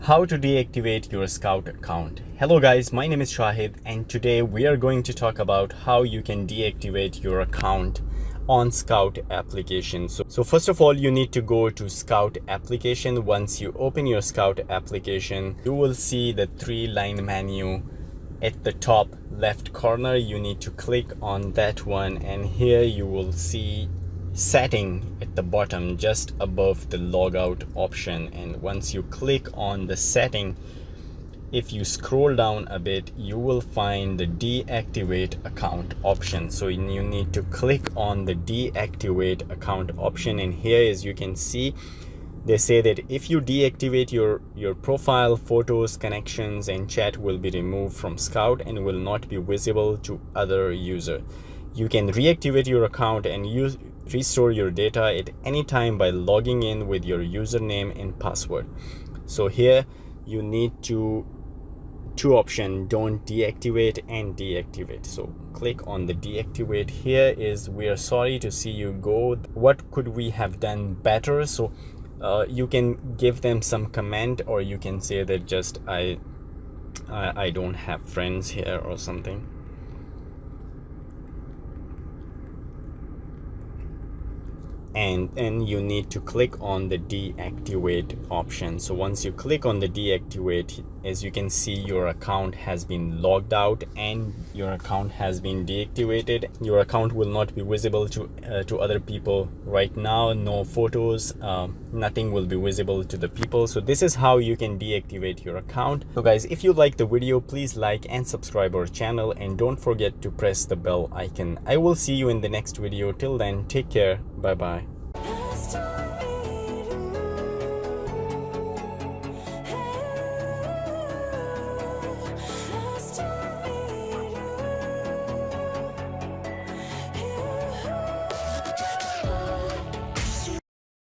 How to deactivate your Skout account. Hello guys, my name is Shahid and today we are going to talk about how you can deactivate your account on Skout application. So first of all, you need to go to Skout application. Once you open your Skout application, you will see the three-line menu at the top left corner. You need to click on that one, and here you will see setting at the bottom just above the logout option. And once you click on the setting, if you scroll down a bit, you will find the deactivate account option. So you need to click on the deactivate account option, and here, as you can see, they say that if you deactivate your profile, photos, connections and chat will be removed from Skout and will not be visible to other user. You can reactivate your account and restore your data at any time by logging in with your username and password. So here you need two options: don't deactivate and deactivate. So click on the deactivate. Here is "we are sorry to see you go. What could we have done better?" So you can give them some comment, or you can say that just I don't have friends here or something. And you need to click on the deactivate option. So once you click on the deactivate, as you can see, your account has been logged out and your account has been deactivated. Your account will not be visible to other people right now. No photos, nothing will be visible to the people. So this is how you can deactivate your account. So guys, if you like the video, please like and subscribe our channel, and don't forget to press the bell icon. I will see you in the next video. Till then, take care. Bye bye.